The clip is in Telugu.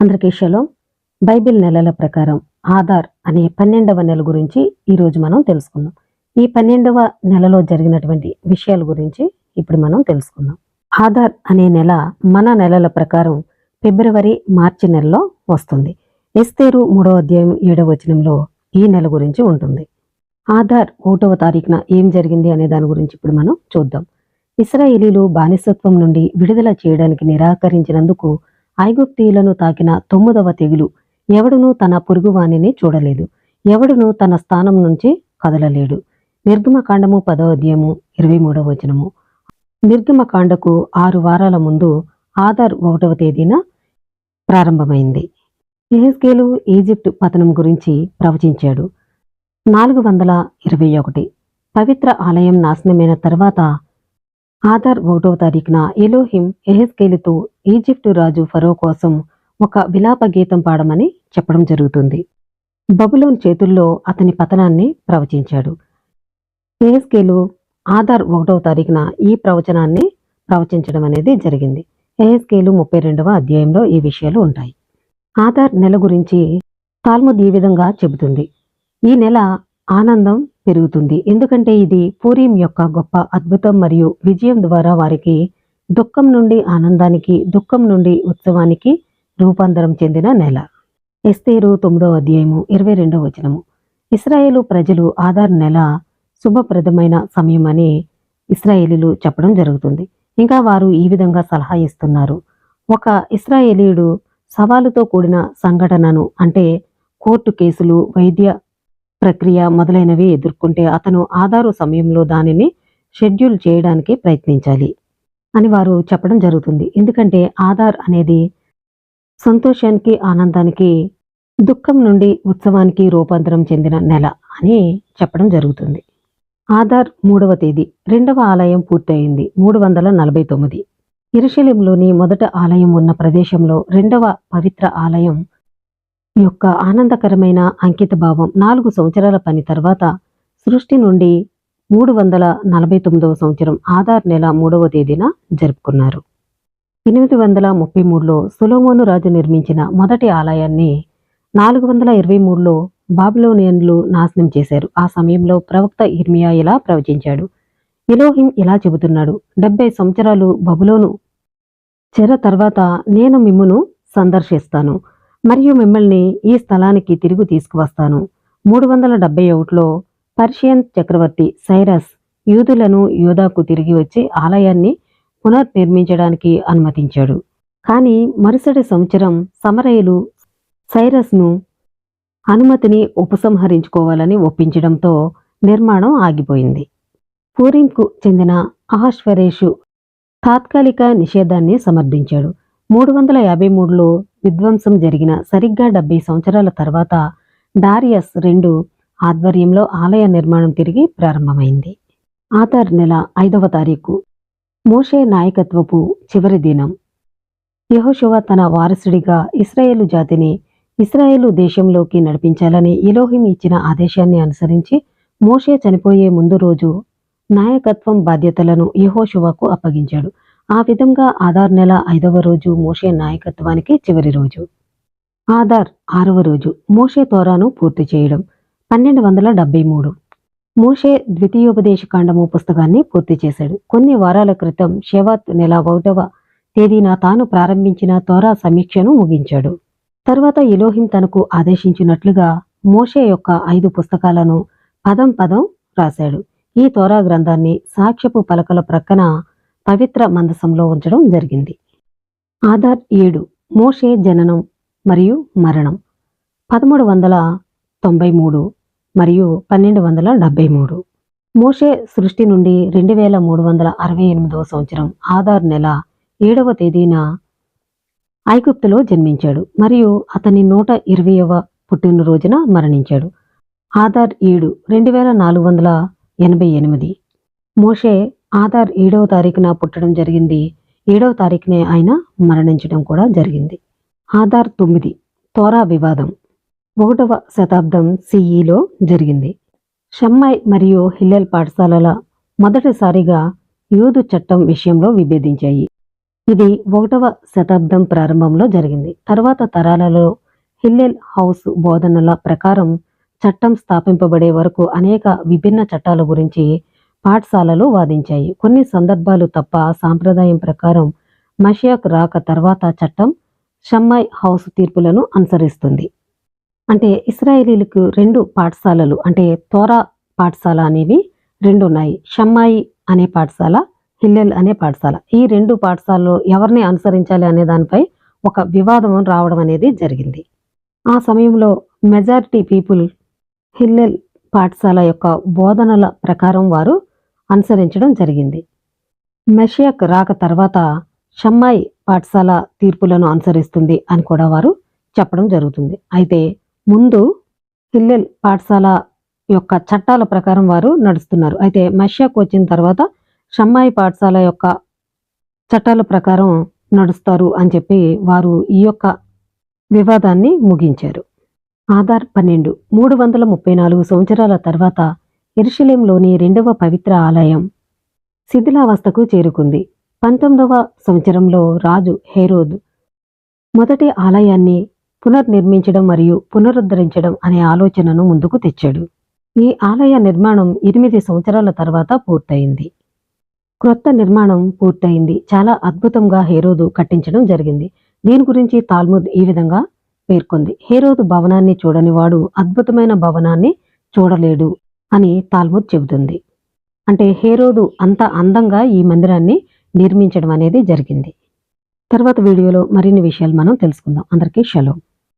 అందరికీ షలోం. బైబిల్ నెలల ప్రకారం ఆదార్ అనే 12వ నెల గురించి ఈరోజు మనం తెలుసుకుందాం. ఈ 12వ నెలలో జరిగినటువంటి విషయాల గురించి ఇప్పుడు మనం తెలుసుకుందాం. ఆదార్ అనే నెల మన నెలల ప్రకారం ఫిబ్రవరి, మార్చి నెలలో వస్తుంది. ఎస్తేరు 3వ అధ్యాయం 7వ వచనంలో ఈ నెల గురించి ఉంటుంది. ఆదార్ 1వ తారీఖున ఏం జరిగింది అనే దాని గురించి ఇప్పుడు మనం చూద్దాం. ఇశ్రాయేలీలు బానిసత్వం నుండి విడుదల చేయడానికి నిరాకరించినందుకు ఐగుప్తీయులను తాకిన 9వ తెగులు. ఎవడునూ తన పొరుగువానిని చూడలేదు, ఎవడునూ తన స్థానం నుంచి కదలలేడు. నిర్గమకాండము 10వ అధ్యాయము 23వ వచనము. నిర్గమకాండకు 6 వారాల ముందు ఆదార్ 1వ తేదీన ప్రారంభమైంది. యెహెజ్కేలు ఈజిప్ట్ పతనం గురించి ప్రవచించాడు. 421 పవిత్ర ఆలయం నాశనమైన తర్వాత ఆదార్ 1వ తారీఖున ఎలోహిం యెహెజ్కేలుతో ఈజిప్టు రాజు ఫరో కోసం ఒక విలాప గీతం పాడమని చెప్పడం జరుగుతుంది. బబులోన్ చేతుల్లో అతని పతనాన్ని ప్రవచించాడు. యెహెజ్కేలు ఆదార్ 1వ తారీఖున ఈ ప్రవచనాన్ని ప్రవచించడం అనేది జరిగింది. యెహెజ్కేలు 32వ అధ్యాయంలో ఈ విషయాలు ఉంటాయి. ఆదార్ నెల గురించి తాల్ముద్ ఈ విధంగా చెబుతుంది. ఈ నెల ఆనందం పెరుగుతుంది, ఎందుకంటే ఇది పూరీం యొక్క గొప్ప అద్భుతం మరియు విజయం ద్వారా వారికి దుఃఖం నుండి ఆనందానికి, దుఃఖం నుండి ఉత్సవానికి రూపాంతరం చెందిన నెల. ఎస్తేరు 9వ అధ్యాయము 22వ వచనము. ఇశ్రాయేలు ప్రజలు ఆదార్ నెల శుభప్రదమైన సమయం అని ఇశ్రాయేలీలు చెప్పడం జరుగుతుంది. ఇంకా వారు ఈ విధంగా సలహా ఇస్తున్నారు. ఒక ఇశ్రాయేలీయుడు సవాలుతో కూడిన సంఘటనను, అంటే కోర్టు కేసులు, వైద్య ప్రక్రియ మొదలైనవి ఎదుర్కొంటే అతను ఆదారు సమయంలో దానిని షెడ్యూల్ చేయడానికి ప్రయత్నించాలి అని వారు చెప్పడం జరుగుతుంది. ఎందుకంటే ఆదార్ అనేది సంతోషానికి, ఆనందానికి, దుఃఖం నుండి ఉత్సవానికి రూపాంతరం చెందిన నెల అని చెప్పడం జరుగుతుంది. ఆదార్ 3వ తేదీ 2వ ఆలయం పూర్తయింది. 349. యెరూషలేములోని మొదట ఆలయం ఉన్న ప్రదేశంలో 2వ పవిత్ర ఆలయం యొక్క ఆనందకరమైన అంకిత భావం 4 సంవత్సరాల పని తర్వాత సృష్టి నుండి 349వ సంవత్సరం ఆదార్ నెల 3వ తేదీన జరుపుకున్నారు. 833లో సొలొమోను రాజు నిర్మించిన మొదటి ఆలయాన్ని 423లో బాబిలోనియన్లు నాశనం చేశారు. ఆ సమయంలో ప్రవక్త ఇర్మియా ఇలా ప్రవచించాడు. ఎలోహిం ఇలా చెబుతున్నాడు: 70 సంవత్సరాలు బబులోను చెర తర్వాత నేను మిమ్మును సందర్శిస్తాను మరియు మిమ్మల్ని ఈ స్థలానికి తిరిగి తీసుకువస్తాను. 371లో పర్షియన్ చక్రవర్తి సైరస్ యూదులను యూదాకు తిరిగి వచ్చి ఆలయాన్ని పునర్నిర్మించడానికి అనుమతించాడు. కానీ మరుసటి సంవత్సరం సమరయులు సైరస్ను అనుమతిని ఉపసంహరించుకోవాలని ఒప్పించడంతో నిర్మాణం ఆగిపోయింది. పూరింకు చెందిన అహష్వరేషు తాత్కాలిక నిషేధాన్ని సమర్థించాడు. 353లో విధ్వంసం జరిగిన సరిగ్గా 70 సంవత్సరాల తర్వాత డారియస్ II ఆధ్వర్యంలో ఆలయ నిర్మాణం తిరిగి ప్రారంభమైంది. ఆదార్ నెల 5వ తారీఖు మోషే నాయకత్వపు చివరి దినం. యెహోషువ తన వారసుడిగా ఇశ్రాయేలు జాతిని ఇశ్రాయేలు దేశంలోకి నడిపించాలని ఎలోహిం ఇచ్చిన ఆదేశాన్ని అనుసరించి మోషే చనిపోయే ముందు రోజు నాయకత్వం బాధ్యతలను యెహోషువకు అప్పగించాడు. ఆ విధంగా ఆదార్ నెల 5వ రోజు మోషే నాయకత్వానికి చివరి రోజు. ఆదార్ 6వ రోజు మోషే తోరాను పూర్తి చేయడం. 1273 మోషే ద్వితీయోపదేశకాండము పుస్తకాన్ని పూర్తి చేశాడు. కొన్ని వారాల క్రితం షెవాత్ నెల 1వ తేదీన తాను ప్రారంభించిన తోరా సమీక్షను ముగించాడు. తర్వాత ఎలోహిం తనకు ఆదేశించినట్లుగా మోషే యొక్క 5 పుస్తకాలను పదం పదం రాశాడు. ఈ తోరా గ్రంథాన్ని సాక్ష్యపు పలకల ప్రక్కన పవిత్ర మందసంలో ఉంచడం జరిగింది. ఆదార్ 7 మోషే జననం మరియు మరణం. 1393 మరియు 1273 మోషే సృష్టి నుండి 2368వ సంవత్సరం ఆదార్ నెల 7వ తేదీన ఐగుప్తులో జన్మించాడు మరియు అతని 120వ పుట్టినరోజున మరణించాడు. ఆదార్ 7 2488 మోషే ఆదార్ 7వ తారీఖున పుట్టడం జరిగింది. 7వ తారీఖునే ఆయన మరణించడం కూడా జరిగింది. ఆదార్ 9 తోరా వివాదం 1వ శతాబ్దం సిఈలో జరిగింది. షమ్మై మరియు హిల్లెల్ పాఠశాలల మొదటిసారిగా యూదు చట్టం విషయంలో విభేదించాయి. ఇది 1వ శతాబ్దం ప్రారంభంలో జరిగింది. తరువాత తరాలలో హిల్లెల్ హౌస్ బోధనల ప్రకారం చట్టం స్థాపింపబడే వరకు అనేక విభిన్న చట్టాల గురించి పాఠశాలలు వాదించాయి. కొన్ని సందర్భాలు తప్ప సాంప్రదాయం ప్రకారం మషియాక్ రాక తర్వాత చట్టం షమ్మాయ్ హౌస్ తీర్పులను అనుసరిస్తుంది. అంటే ఇశ్రాయేలీలకు 2 పాఠశాలలు అంటే తోరా పాఠశాల అనేవి 2 ఉన్నాయి. షమ్మాయి అనే పాఠశాల, హిల్లెల్ అనే పాఠశాల. ఈ 2 పాఠశాలలో ఎవరిని అనుసరించాలి అనే దానిపై ఒక వివాదం రావడం అనేది జరిగింది. ఆ సమయంలో మెజారిటీ పీపుల్ హిల్లెల్ పాఠశాల యొక్క బోధనల ప్రకారం వారు అనుసరించడం జరిగింది. మెషియాక్ రాక తర్వాత షమ్మాయి పాఠశాల తీర్పులను అనుసరిస్తుంది అని కూడా వారు చెప్పడం జరుగుతుంది. అయితే ముందు హిల్లెల్ పాఠశాల యొక్క చట్టాల ప్రకారం వారు నడుస్తున్నారు. అయితే మషియాక్ వచ్చిన తర్వాత షమ్మాయి పాఠశాల యొక్క చట్టాల ప్రకారం నడుస్తారు అని చెప్పి వారు ఈ యొక్క వివాదాన్ని ముగించారు. ఆధార్ 12 334 సంవత్సరాల తర్వాత యెరూషలేంలోని 2వ పవిత్ర ఆలయం శిథిలావస్థకు చేరుకుంది. 19వ సంవత్సరంలో రాజు హేరోదు మొదటి ఆలయాన్ని పునర్నిర్మించడం మరియు పునరుద్ధరించడం అనే ఆలోచనను ముందుకు తెచ్చాడు. ఈ ఆలయ నిర్మాణం 8 సంవత్సరాల తర్వాత పూర్తయింది. క్రొత్త నిర్మాణం పూర్తయింది. చాలా అద్భుతంగా హేరోదు కట్టించడం జరిగింది. దీని గురించి తాల్ముద్ ఈ విధంగా పేర్కొంది. హేరోదు భవనాన్ని చూడనివాడు అద్భుతమైన భవనాన్ని చూడలేడు అని తాల్ముద్ చెబుతుంది. అంటే హేరోదు అంత అందంగా ఈ మందిరాన్ని నిర్మించడం అనేది జరిగింది. తర్వాత వీడియోలో మరిన్ని విషయాలు మనం తెలుసుకుందాం. అందరికీ షలోం.